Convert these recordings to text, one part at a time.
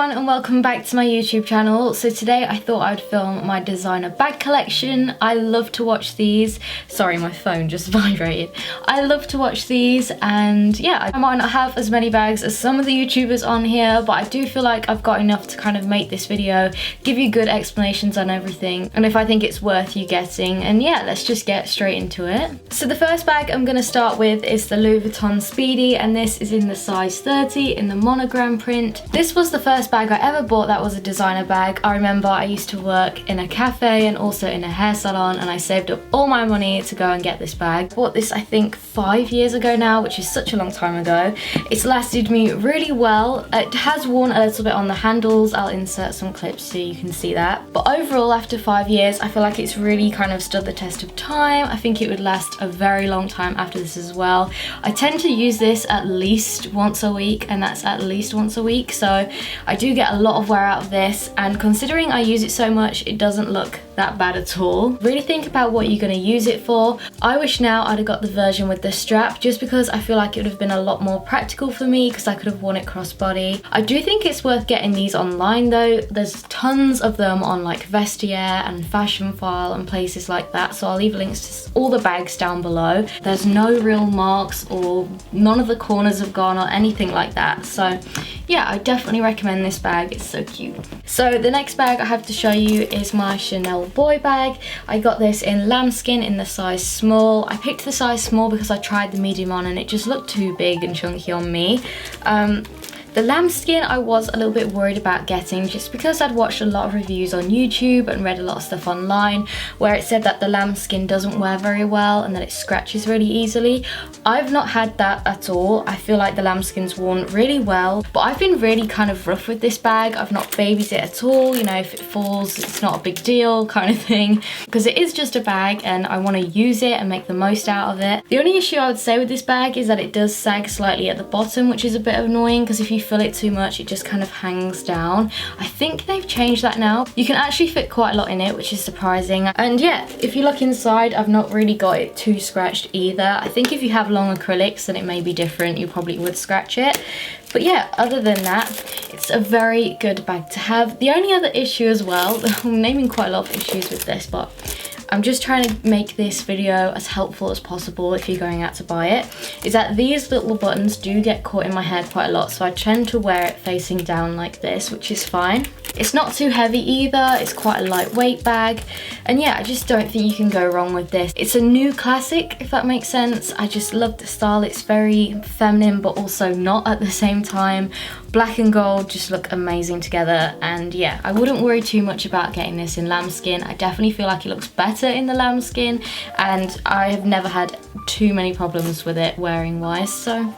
everyone and welcome back to my YouTube channel. So today I thought I'd film my designer bag collection. I love to watch these. Sorry, my phone just vibrated. I love to watch these, and yeah, I might not have as many bags as some of the YouTubers on here, but I do feel like I've got enough to kind of make this video, give you good explanations on everything, and if I think it's worth you getting. And yeah, let's just get straight into it. So the first bag I'm going to start with is the Louis Vuitton Speedy, and this is in the size 30 in the monogram print. This was the first bag I ever bought that was a designer bag. I remember I used to work in a cafe and also in a hair salon, and I saved up all my money to go and get this bag. I bought this I think 5 years ago now, which is such a long time ago. It's lasted me really well. It has worn a little bit on the handles. I'll insert some clips so you can see that. But overall, after 5 years, I feel like it's really kind of stood the test of time. I think it would last a very long time after this as well. I tend to use this at least once a week, and that's at least once a week. So I do get a lot of wear out of this, and considering I use it so much, it doesn't look that bad at all. Really think about what you're going to use it for. I wish now I'd have got the version with the strap, just because I feel like it would have been a lot more practical for me because I could have worn it crossbody. I do think it's worth getting these online though. There's tons of them on like Vestiaire and Fashion File and places like that, so I'll leave links to all the bags down below. There's no real marks, or none of the corners have gone or anything like that, so yeah, I definitely recommend this bag. It's so cute. So the next bag I have to show you is my Chanel boy bag. I got this in lambskin in the size small. I picked the size small because I tried the medium on and it just looked too big and chunky on me. The lambskin I was a little bit worried about getting, just because I'd watched a lot of reviews on YouTube and read a lot of stuff online where it said that the lambskin doesn't wear very well and that it scratches really easily. I've not had that at all. I feel like the lambskin's worn really well, but I've been really kind of rough with this bag. I've not babied it at all, you know, if it falls it's not a big deal kind of thing, because it is just a bag and I want to use it and make the most out of it. The only issue I would say with this bag is that it does sag slightly at the bottom, which is a bit annoying because if you fill it too much it just kind of hangs down. I think they've changed that now. You can actually fit quite a lot in it, which is surprising. And yeah, if you look inside, I've not really got it too scratched either. I think if you have long acrylics then it may be different, you probably would scratch it. But yeah, other than that, it's a very good bag to have. The only other issue as well, I'm naming quite a lot of issues with this, but I'm just trying to make this video as helpful as possible if you're going out to buy it, is that these little buttons do get caught in my hair quite a lot, so I tend to wear it facing down like this, which is fine. It's not too heavy either, it's quite a lightweight bag, and yeah, I just don't think you can go wrong with this. It's a new classic, if that makes sense. I just love the style. It's very feminine but also not at the same time. Black and gold just look amazing together, and yeah, I wouldn't worry too much about getting this in lambskin. I definitely feel like it looks better in the lambskin, and I have never had too many problems with it wearing wise, so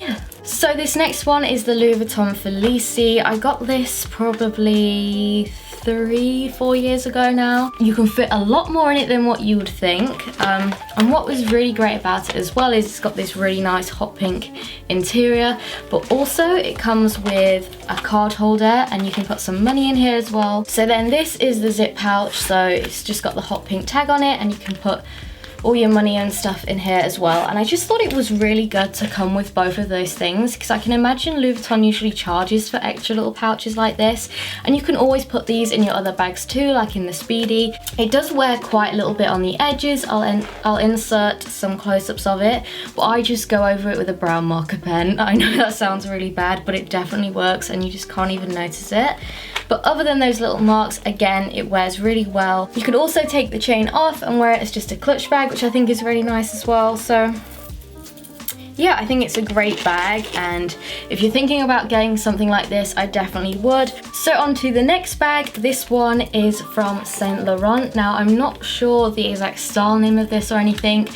yeah. So this next one is the Louis Vuitton Felice. I got this probably 3-4 years ago now. You can fit a lot more in it than what you would think, and what was really great about it as well is it's got this really nice hot pink interior, but also it comes with a card holder and you can put some money in here as well. So then this is the zip pouch, so it's just got the hot pink tag on it and you can put all your money and stuff in here as well. And I just thought it was really good to come with both of those things, because I can imagine Louis Vuitton usually charges for extra little pouches like this, and you can always put these in your other bags too, like in the Speedy. It does wear quite a little bit on the edges. I'll insert some close-ups of it, but I just go over it with a brown marker pen. I know that sounds really bad, but it definitely works and you just can't even notice it. But other than those little marks, again, it wears really well. You can also take the chain off and wear it as just a clutch bag, which I think is really nice as well. So yeah, I think it's a great bag, and if you're thinking about getting something like this, I definitely would. So on to the next bag. This one is from Saint Laurent. Now, I'm not sure the exact style name of this or anything,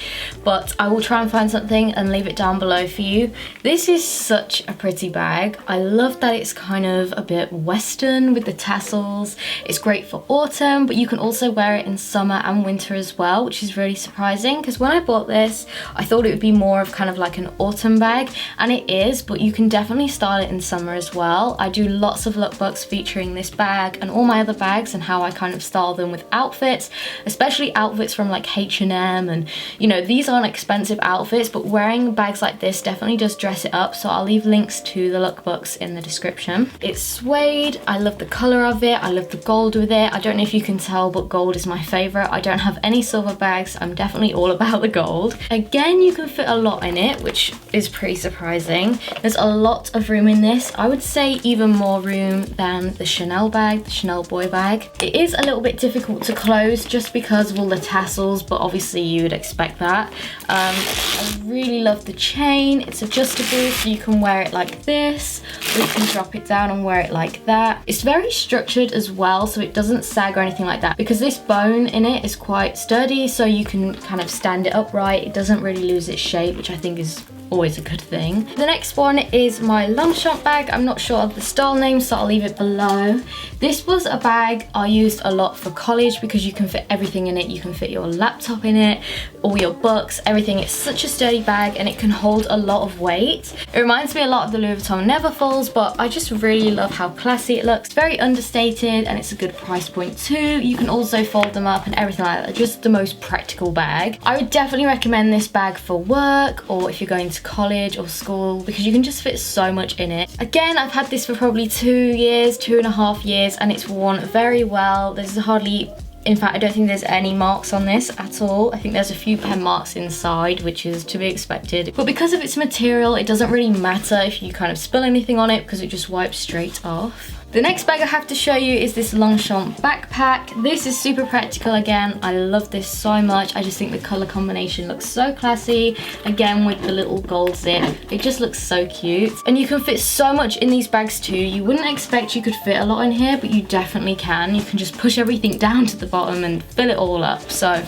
but I will try and find something and leave it down below for you. This is such a pretty bag. I love that it's kind of a bit Western with the tassels. It's great for autumn, but you can also wear it in summer and winter as well, which is really surprising, because when I bought this, I thought it would be more of kind of like an an autumn bag, and it is, but you can definitely style it in summer as well. I do lots of lookbooks featuring this bag and all my other bags and how I kind of style them with outfits, especially outfits from like H&M, and you know, these aren't expensive outfits, but wearing bags like this definitely does dress it up. So I'll leave links to the lookbooks in the description. It's suede. I love the color of it. I love the gold with it. I don't know if you can tell, but gold is my favorite. I don't have any silver bags. I'm definitely all about the gold. Again, you can fit a lot in it, which is pretty surprising. There's a lot of room in this. I would say even more room than the Chanel bag, the Chanel boy bag. It is a little bit difficult to close just because of all the tassels, but obviously you would expect that. I really love the chain. It's adjustable, so you can wear it like this, or you can drop it down and wear it like that. It's very structured as well, so it doesn't sag or anything like that, because this bone in it is quite sturdy, so you can kind of stand it upright. It doesn't really lose its shape, which I think is always a good thing. The next one is my Longchamp bag. I'm not sure of the style name, so I'll leave it below. This was a bag I used a lot for college because you can fit everything in it. You can fit your laptop in it, all your books, everything. It's such a sturdy bag and it can hold a lot of weight. It reminds me a lot of the Louis Vuitton Neverfulls, but I just really love how classy it looks. Very understated, and it's a good price point too. You can also fold them up and everything like that. Just the most practical bag. I would definitely recommend this bag for work, or if you're going to college or school, because you can just fit so much in it. Again, I've had this for probably 2 years, 2.5 years, and it's worn very well. There's hardly, in fact, I don't think there's any marks on this at all. I think there's a few pen marks inside, which is to be expected. But because of its material, it doesn't really matter if you kind of spill anything on it because it just wipes straight off. The next bag I have to show you is this Longchamp backpack. This is super practical again. I love this so much. I just think the color combination looks so classy. Again, with the little gold zip, it just looks so cute. And you can fit so much in these bags too. You wouldn't expect you could fit a lot in here, but you definitely can. You can just push everything down to the bottom and fill it all up. So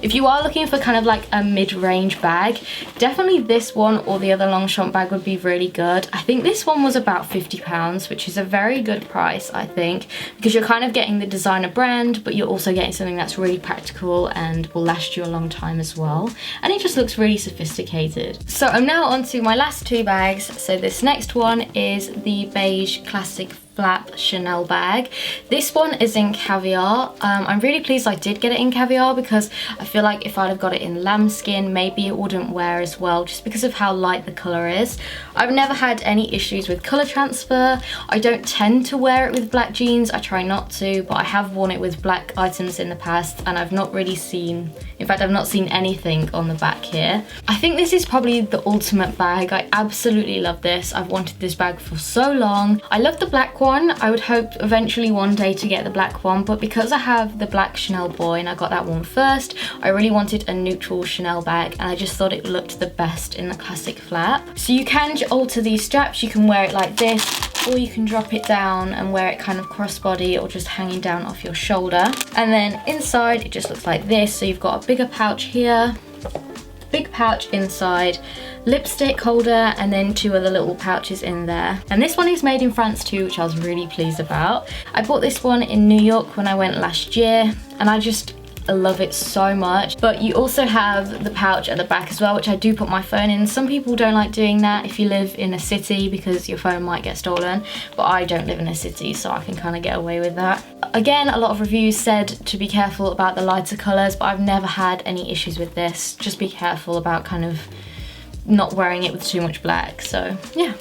if you are looking for kind of like a mid-range bag, definitely this one or the other Longchamp bag would be really good. I think this one was about £50, which is a very good price, I think, because you're kind of getting the designer brand, but you're also getting something that's really practical and will last you a long time as well. And it just looks really sophisticated. So I'm now on to my last 2 bags. So this next one is the beige classic flap Chanel bag. This one is in Caviar. I'm really pleased I did get it in Caviar, because I feel like if I'd have got it in lambskin, maybe it wouldn't wear as well, just because of how light the colour is. I've never had any issues with colour transfer. I don't tend to wear it with black jeans. I try not to, but I have worn it with black items in the past, and I've not really seen, in fact, I've not seen anything on the back here. I think this is probably the ultimate bag. I absolutely love this. I've wanted this bag for so long. I love the black one. I would hope eventually one day to get the black one, but because I have the black Chanel boy and I got that one first, I really wanted a neutral Chanel bag, and I just thought it looked the best in the classic flap. So you can alter these straps. You can wear it like this, or you can drop it down and wear it kind of crossbody or just hanging down off your shoulder. And then inside it just looks like this. So you've got a bigger pouch here, big pouch inside, lipstick holder, and then 2 other little pouches in there. And this one is made in France too, which I was really pleased about. I bought this one in New York when I went last year, and I love it so much. But you also have the pouch at the back as well, which I do put my phone in. Some people don't like doing that if you live in a city, because your phone might get stolen, but I don't live in a city, so I can kind of get away with that. Again, a lot of reviews said to be careful about the lighter colours, but I've never had any issues with this. Just be careful about kind of not wearing it with too much black. So yeah.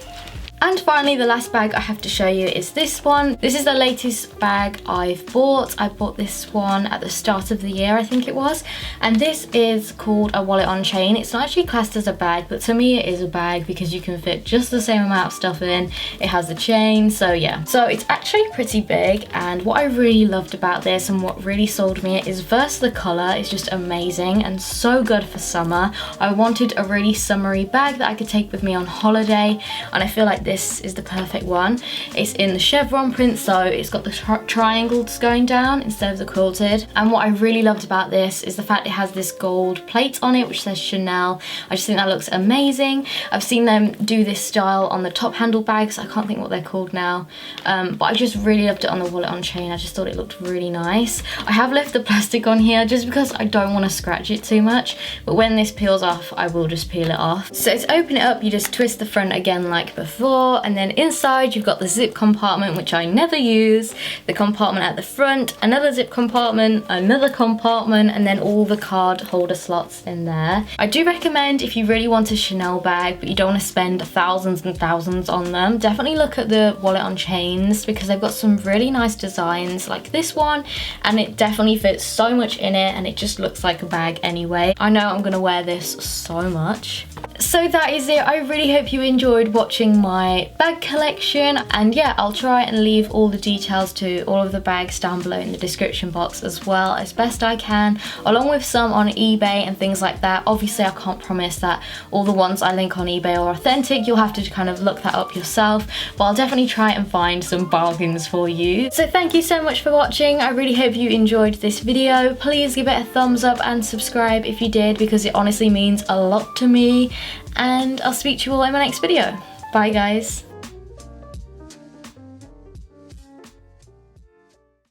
And finally, the last bag I have to show you is this one. This is the latest bag I've bought. I bought this one at the start of the year, I think it was. And this is called a wallet on chain. It's not actually classed as a bag, but to me it is a bag because you can fit just the same amount of stuff in. It has the chain, so yeah. So it's actually pretty big, and what I really loved about this and what really sold me is first the colour is just amazing and so good for summer. I wanted a really summery bag that I could take with me on holiday, and I feel like this is the perfect one. It's in the chevron print, so it's got the triangles going down instead of the quilted. And what I really loved about this is the fact it has this gold plate on it which says Chanel. I just think that looks amazing. I've seen them do this style on the top handle bags. I can't think what they're called now, but I just really loved it on the wallet on chain. I just thought it looked really nice. I have left the plastic on here just because I don't want to scratch it too much, but when this peels off I will just peel it off. So to open it up, you just twist the front again like before, and then inside you've got the zip compartment, which I never use, the compartment at the front, another zip compartment, another compartment, and then all the card holder slots in there. I do recommend, if you really want a Chanel bag but you don't want to spend thousands and thousands on them, definitely look at the wallet on chains, because they've got some really nice designs like this one, and it definitely fits so much in it and it just looks like a bag anyway. I know I'm gonna wear this so much. So that is it. I really hope you enjoyed watching my bag collection, and yeah, I'll try and leave all the details to all of the bags down below in the description box as well, as best I can, along with some on eBay and things like that. Obviously I can't promise that all the ones I link on eBay are authentic. You'll have to kind of look that up yourself, but I'll definitely try and find some bargains for you. So thank you so much for watching. I really hope you enjoyed this video. Please give it a thumbs up and subscribe if you did, because it honestly means a lot to me. And I'll speak to you all in my next video. Bye guys.